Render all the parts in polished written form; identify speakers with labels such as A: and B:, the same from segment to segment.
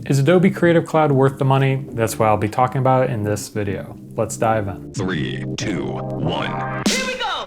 A: Is Adobe Creative Cloud worth the money? That's what I'll be talking about in this video. Let's dive in.
B: 3, 2, 1.
C: Here we go!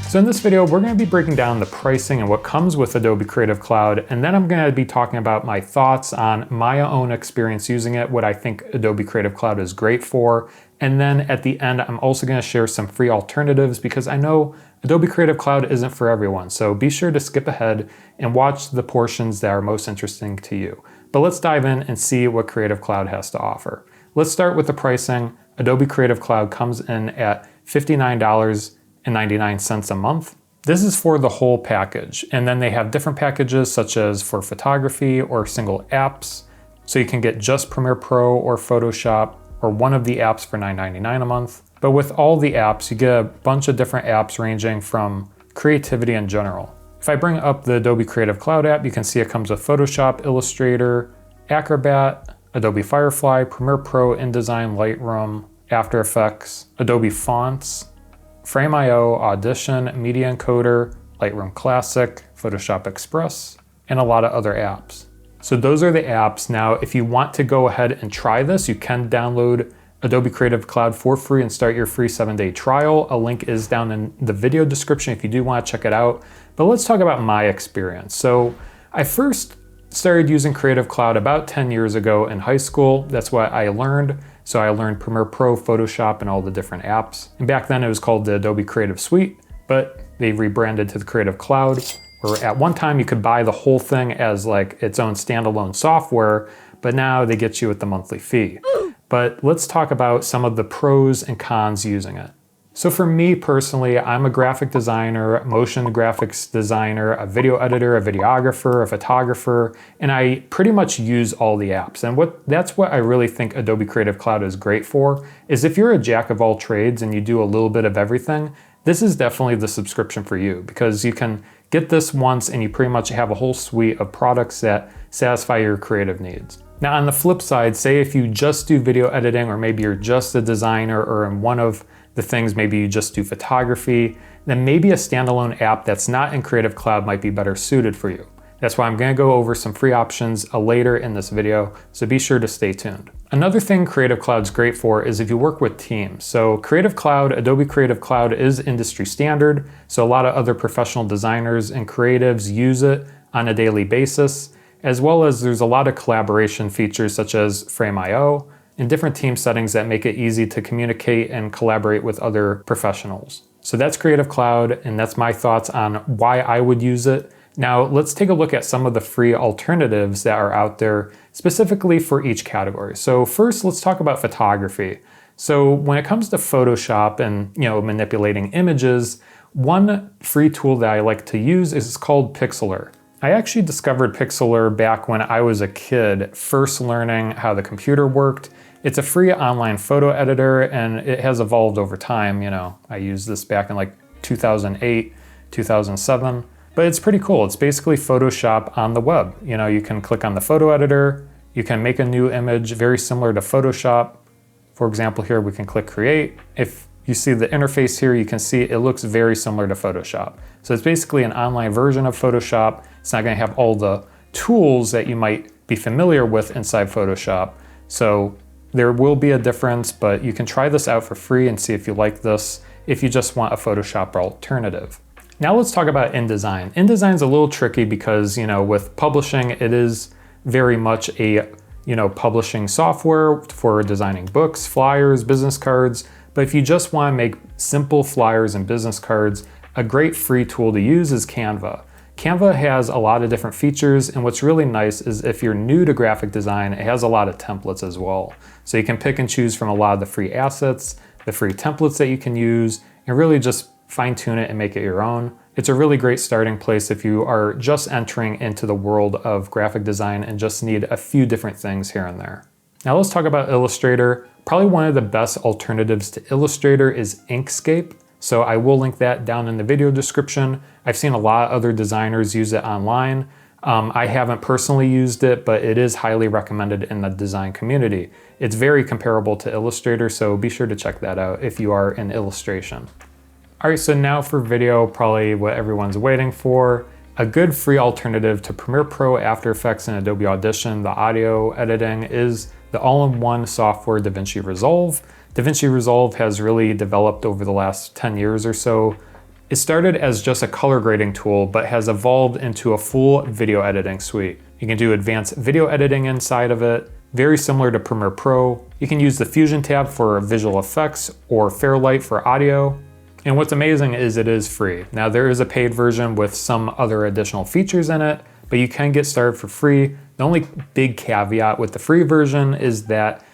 A: So in this video, we're going to be breaking down the pricing and what comes with Adobe Creative Cloud, and then I'm going to be talking about my thoughts on my own experience using it, what I think Adobe Creative Cloud is great for, and then at the end, I'm also going to share some free alternatives because I know Adobe Creative Cloud isn't for everyone, so be sure to skip ahead and watch the portions that are most interesting to you. But let's dive in and see what Creative Cloud has to offer. Let's start with the pricing. Adobe Creative Cloud comes in at $59.99 a month. This is for the whole package. And then they have different packages such as for photography or single apps. So you can get just Premiere Pro or Photoshop or one of the apps for $9.99 a month. But with all the apps, you get a bunch of different apps ranging from creativity in general. If I bring up the Adobe Creative Cloud app, you can see it comes with Photoshop, Illustrator, Acrobat, Adobe Firefly, Premiere Pro, InDesign, Lightroom, After Effects, Adobe Fonts, Frame.io, Audition, Media Encoder, Lightroom Classic, Photoshop Express, and a lot of other apps. So those are the apps. Now, if you want to go ahead and try this, you can download Adobe Creative Cloud for free and start your free 7-day trial. A link is down in the video description if you do want to check it out. But let's talk about my experience. So I first started using Creative Cloud about 10 years ago in high school. That's what I learned. So I learned Premiere Pro, Photoshop, and all the different apps. And back then it was called the Adobe Creative Suite, but they rebranded to the Creative Cloud, where at one time you could buy the whole thing as like its own standalone software, but now they get you with the monthly fee. But let's talk about some of the pros and cons using it. So for me personally, I'm a graphic designer, motion graphics designer, a video editor, a videographer, a photographer, and I pretty much use all the apps. And that's what I really think Adobe Creative Cloud is great for, is if you're a jack of all trades and you do a little bit of everything, this is definitely the subscription for you because you can get this once and you pretty much have a whole suite of products that satisfy your creative needs. Now on the flip side, say if you just do video editing or maybe you're just a designer or in one of the things, maybe you just do photography, then maybe a standalone app that's not in Creative Cloud might be better suited for you. That's why I'm going to go over some free options later in this video, so be sure to stay tuned. Another thing Creative Cloud's great for is if you work with teams. So Creative Cloud, Adobe Creative Cloud is industry standard, so a lot of other professional designers and creatives use it on a daily basis, as well as there's a lot of collaboration features such as Frame.io and different team settings that make it easy to communicate and collaborate with other professionals. So that's Creative Cloud, and that's my thoughts on why I would use it. Now let's take a look at some of the free alternatives that are out there specifically for each category. So first, let's talk about photography. So when it comes to Photoshop and manipulating images, one free tool that I like to use is called Pixlr. I actually discovered Pixlr back when I was a kid, first learning how the computer worked. It's a free online photo editor and it has evolved over time. I used this back in like 2008, 2007. But it's pretty cool. It's basically Photoshop on the web. You can click on the photo editor, you can make a new image very similar to Photoshop. For example, here we can click create. If you see the interface here, you can see it looks very similar to Photoshop. So it's basically an online version of Photoshop. It's not going to have all the tools that you might be familiar with inside Photoshop. So there will be a difference, but you can try this out for free and see if you like this, if you just want a Photoshop alternative. Now let's talk about InDesign. InDesign is a little tricky because, with publishing, it is very much a, publishing software for designing books, flyers, business cards. But if you just want to make simple flyers and business cards, a great free tool to use is Canva. Canva has a lot of different features, and what's really nice is if you're new to graphic design, it has a lot of templates as well. So you can pick and choose from a lot of the free assets, the free templates that you can use, and really just fine-tune it and make it your own. It's a really great starting place if you are just entering into the world of graphic design and just need a few different things here and there. Now let's talk about Illustrator. Probably one of the best alternatives to Illustrator is Inkscape. So I will link that down in the video description. I've seen a lot of other designers use it online. I haven't personally used it, but it is highly recommended in the design community. It's very comparable to Illustrator, so be sure to check that out if you are in illustration. All right, so now for video, probably what everyone's waiting for. A good free alternative to Premiere Pro, After Effects, and Adobe Audition, the audio editing, is the all-in-one software DaVinci Resolve. DaVinci Resolve has really developed over the last 10 years or so. It started as just a color grading tool, but has evolved into a full video editing suite. You can do advanced video editing inside of it, very similar to Premiere Pro. You can use the Fusion tab for visual effects or Fairlight for audio. And what's amazing is it is free. Now there is a paid version with some other additional features in it, but you can get started for free. The only big caveat with the free version is that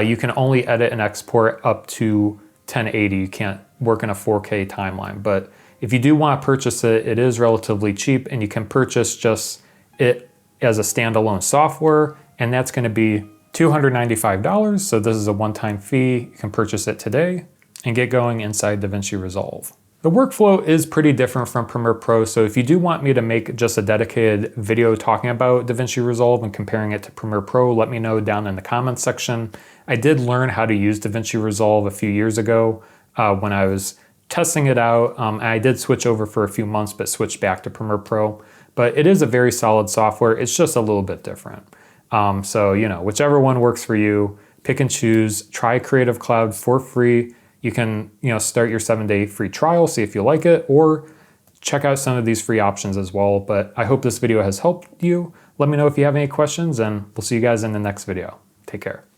A: you can only edit and export up to 1080. You can't work in a 4K timeline. But if you do want to purchase it, it is relatively cheap, and you can purchase just it as a standalone software, and that's going to be $295. So this is a one-time fee. You can purchase it today and get going inside DaVinci Resolve. The workflow is pretty different from Premiere Pro, so if you do want me to make just a dedicated video talking about DaVinci Resolve and comparing it to Premiere Pro, let me know down in the comments section. I did learn how to use DaVinci Resolve a few years ago when I was testing it out. I did switch over for a few months, but switched back to Premiere Pro. But it is a very solid software. It's just a little bit different. So, whichever one works for you, pick and choose. Try Creative Cloud for free. You can, start your 7-day free trial, see if you like it, or check out some of these free options as well. But I hope this video has helped you. Let me know if you have any questions, and we'll see you guys in the next video. Take care.